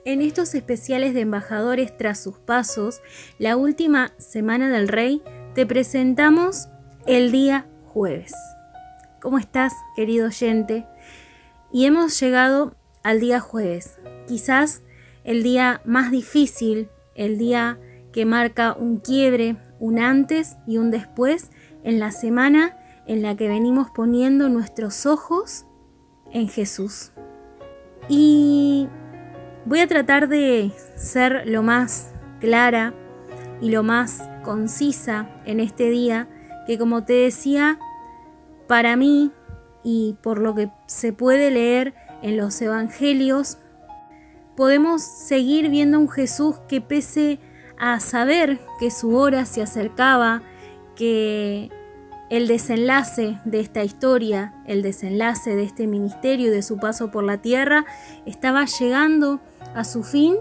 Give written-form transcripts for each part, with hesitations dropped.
En estos especiales de embajadores tras sus pasos, la última semana del Rey, te presentamos el día jueves. ¿Cómo estás, querido oyente? Y hemos llegado al día jueves, quizás el día más difícil, el día que marca un quiebre, un antes y un después en la semana en la que venimos poniendo nuestros ojos en Jesús. Y voy a tratar de ser lo más clara y lo más concisa en este día, que como te decía, para mí y por lo que se puede leer en los evangelios, podemos seguir viendo a un Jesús que, pese a saber que su hora se acercaba, que el desenlace de esta historia, el desenlace de este ministerio y de su paso por la tierra estaba llegando a su fin,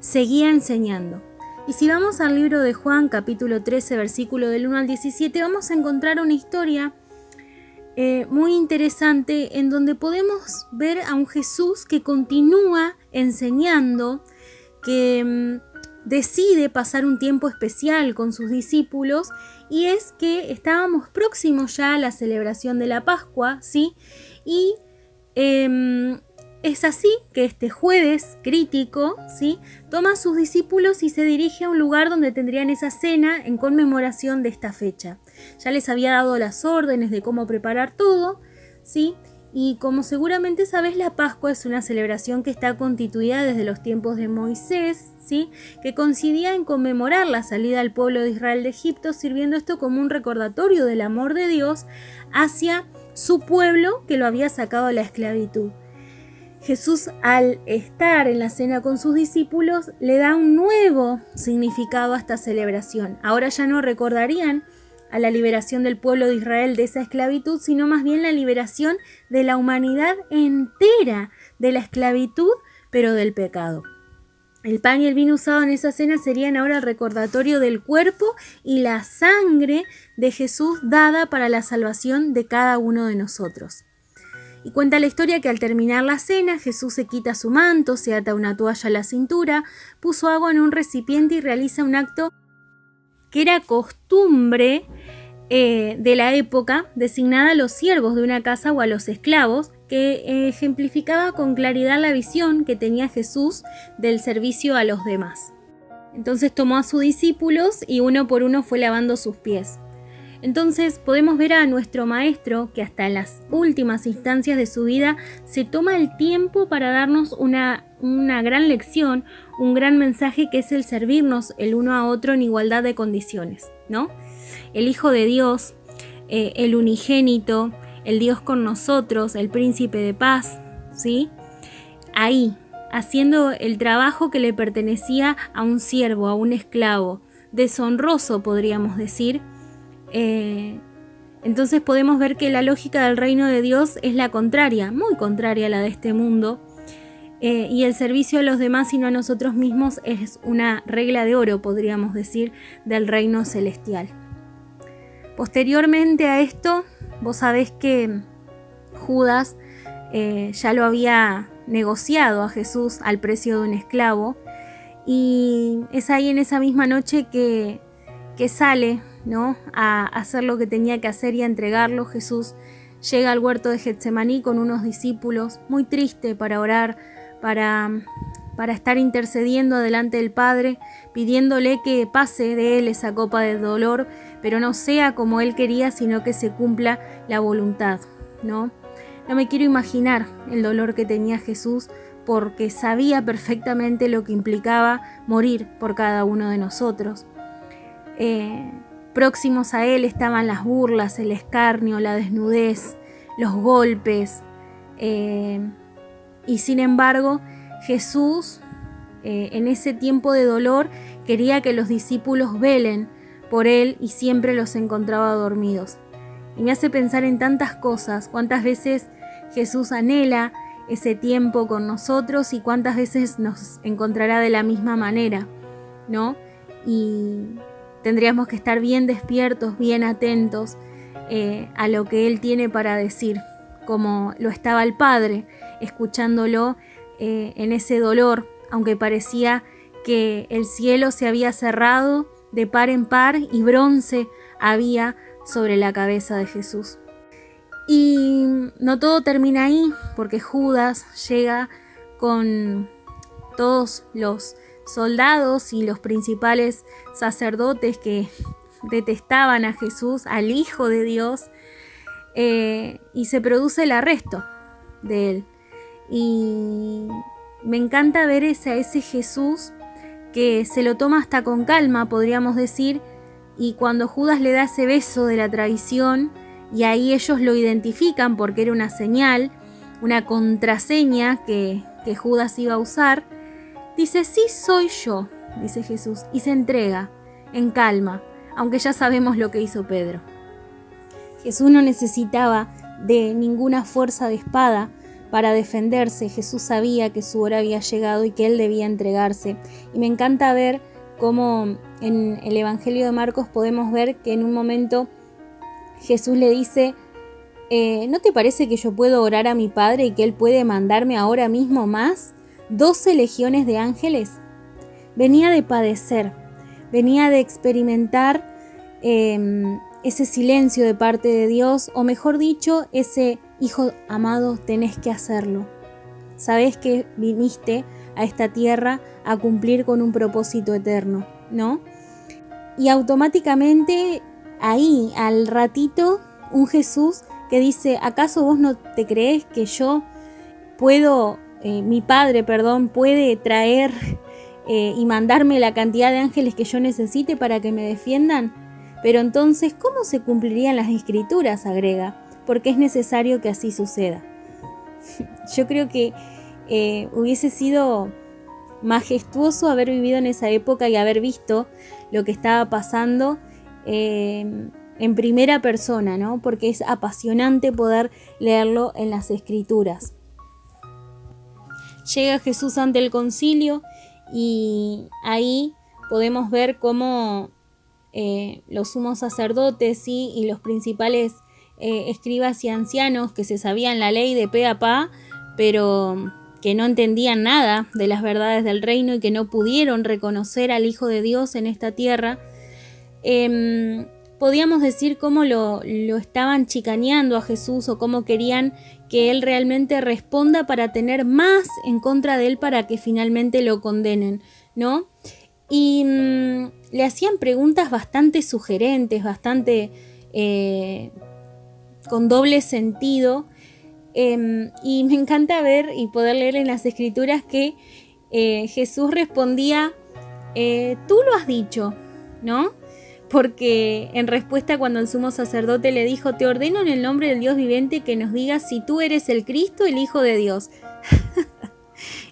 seguía enseñando. Y si vamos al libro de Juan, capítulo 13, versículo del 1 al 17, vamos a encontrar una historia muy interesante en donde podemos ver a un Jesús que continúa enseñando, que decide pasar un tiempo especial con sus discípulos, y es que estábamos próximos ya a la celebración de la Pascua, ¿sí? Y es así que este jueves crítico, ¿sí?, toma a sus discípulos y se dirige a un lugar donde tendrían esa cena en conmemoración de esta fecha. Ya les había dado las órdenes de cómo preparar todo, ¿sí? Y como seguramente sabes, la Pascua es una celebración que está constituida desde los tiempos de Moisés, ¿sí?, que coincidía en conmemorar la salida del pueblo de Israel de Egipto, sirviendo esto como un recordatorio del amor de Dios hacia su pueblo que lo había sacado de la esclavitud. Jesús, al estar en la cena con sus discípulos, le da un nuevo significado a esta celebración. Ahora ya no recordarían a la liberación del pueblo de Israel de esa esclavitud, sino más bien la liberación de la humanidad entera de la esclavitud, pero del pecado. El pan y el vino usado en esa cena serían ahora el recordatorio del cuerpo y la sangre de Jesús dada para la salvación de cada uno de nosotros. Y cuenta la historia que al terminar la cena, Jesús se quita su manto, se ata una toalla a la cintura, puso agua en un recipiente y realiza un acto que era costumbre de la época, designada a los siervos de una casa o a los esclavos, que ejemplificaba con claridad la visión que tenía Jesús del servicio a los demás. Entonces tomó a sus discípulos y uno por uno fue lavando sus pies. Entonces podemos ver a nuestro Maestro que hasta en las últimas instancias de su vida se toma el tiempo para darnos una gran lección, un gran mensaje, que es el servirnos el uno a otro en igualdad de condiciones, ¿no? El Hijo de Dios, el unigénito, el Dios con nosotros, el príncipe de paz, ¿sí? Ahí, haciendo el trabajo que le pertenecía a un siervo, a un esclavo, deshonroso podríamos decir. Entonces podemos ver que la lógica del reino de Dios es la contraria, muy contraria a la de este mundo, y el servicio a los demás y no a nosotros mismos es una regla de oro, podríamos decir, del reino celestial. Posteriormente a esto, vos sabés que Judas ya lo había negociado a Jesús al precio de un esclavo, y es ahí en esa misma noche que sale, ¿no?, a hacer lo que tenía que hacer y a entregarlo. Jesús llega al huerto de Getsemaní con unos discípulos, muy triste, para orar, para estar intercediendo delante del Padre, pidiéndole que pase de él esa copa de dolor, pero no sea como él quería, sino que se cumpla la voluntad, ¿no? No me quiero imaginar el dolor que tenía Jesús, porque sabía perfectamente lo que implicaba morir por cada uno de nosotros. Próximos a él estaban las burlas, el escarnio, la desnudez, los golpes, y sin embargo Jesús en ese tiempo de dolor quería que los discípulos velen por él y siempre los encontraba dormidos. Y me hace pensar en tantas cosas, cuántas veces Jesús anhela ese tiempo con nosotros y cuántas veces nos encontrará de la misma manera, ¿no? Y tendríamos que estar bien despiertos, bien atentos a lo que Él tiene para decir, como lo estaba el Padre, escuchándolo en ese dolor aunque parecía que el cielo se había cerrado de par en par y bronce había sobre la cabeza de Jesús. Y no todo termina ahí, porque Judas llega con todos los soldados y los principales sacerdotes que detestaban a Jesús, al Hijo de Dios, y se produce el arresto de él. Y me encanta ver a ese Jesús que se lo toma hasta con calma, podríamos decir, y cuando Judas le da ese beso de la traición, y ahí ellos lo identifican porque era una señal, una contraseña que Judas iba a usar, dice: sí, soy yo, dice Jesús, y se entrega en calma, aunque ya sabemos lo que hizo Pedro. Jesús no necesitaba de ninguna fuerza de espada para defenderse. Jesús sabía que su hora había llegado y que él debía entregarse. Y me encanta ver cómo en el Evangelio de Marcos podemos ver que en un momento Jesús le dice: ¿no te parece que yo puedo orar a mi Padre y que Él puede mandarme ahora mismo más 12 legiones de ángeles? Venía de padecer, venía de experimentar ese silencio de parte de Dios, o mejor dicho, ese: hijo amado, tenés que hacerlo. Sabés que viniste a esta tierra a cumplir con un propósito eterno, ¿no? Y automáticamente ahí, al ratito, un Jesús que dice: ¿acaso vos no te creés que yo puedo, mi Padre, puede traer y mandarme la cantidad de ángeles que yo necesite para que me defiendan? Pero entonces, ¿cómo se cumplirían las Escrituras?, agrega, porque es necesario que así suceda. Yo creo que hubiese sido majestuoso haber vivido en esa época y haber visto lo que estaba pasando en primera persona, ¿no? Porque es apasionante poder leerlo en las Escrituras. Llega Jesús ante el concilio y ahí podemos ver cómo los sumos sacerdotes y los principales escribas y ancianos que se sabían la ley de pe a pa, pero que no entendían nada de las verdades del reino y que no pudieron reconocer al Hijo de Dios en esta tierra, podíamos decir cómo lo estaban chicaneando a Jesús, o cómo querían que él realmente responda para tener más en contra de él para que finalmente lo condenen, ¿no? Y le hacían preguntas bastante sugerentes, bastante con doble sentido, y me encanta ver y poder leer en las Escrituras que Jesús respondía: tú lo has dicho, ¿no? Porque en respuesta, cuando el sumo sacerdote le dijo: te ordeno en el nombre del Dios viviente que nos digas si tú eres el Cristo, el Hijo de Dios.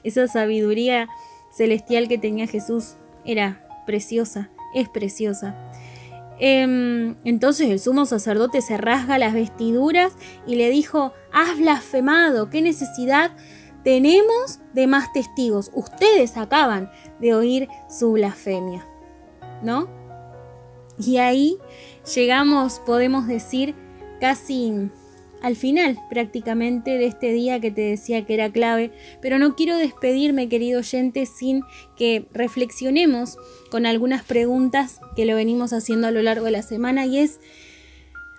Esa sabiduría celestial que tenía Jesús era preciosa, es preciosa. Entonces el sumo sacerdote se rasga las vestiduras y le dijo: has blasfemado, ¿qué necesidad tenemos de más testigos? Ustedes acaban de oír su blasfemia, ¿no? Y ahí llegamos, podemos decir, casi al final prácticamente de este día que te decía que era clave, pero no quiero despedirme, querido oyente, sin que reflexionemos con algunas preguntas que lo venimos haciendo a lo largo de la semana, y es: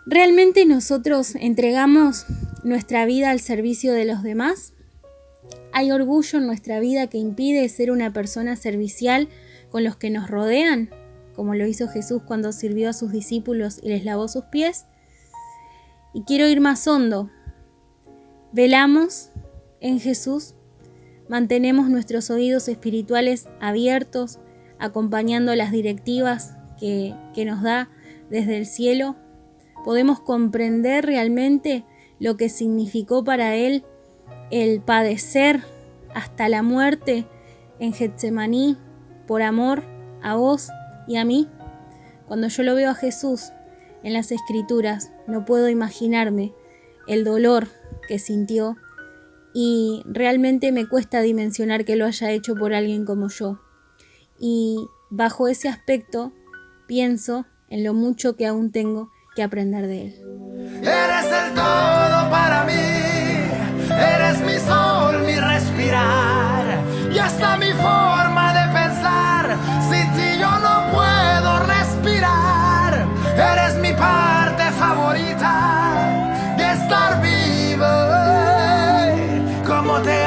¿realmente nosotros entregamos nuestra vida al servicio de los demás? ¿Hay orgullo en nuestra vida que impide ser una persona servicial con los que nos rodean, como lo hizo Jesús cuando sirvió a sus discípulos y les lavó sus pies? Y quiero ir más hondo. ¿Velamos en Jesús? ¿Mantenemos nuestros oídos espirituales abiertos, acompañando las directivas que nos da desde el cielo? ¿Podemos comprender realmente lo que significó para Él el padecer hasta la muerte en Getsemaní por amor a vos y a mí? Cuando yo lo veo a Jesús en las Escrituras, no puedo imaginarme el dolor que sintió, y realmente me cuesta dimensionar que lo haya hecho por alguien como yo. Y bajo ese aspecto pienso en lo mucho que aún tengo que aprender de Él. Eres el todo para mí, eres mi sol, mi respirar, y hasta mi forma. como te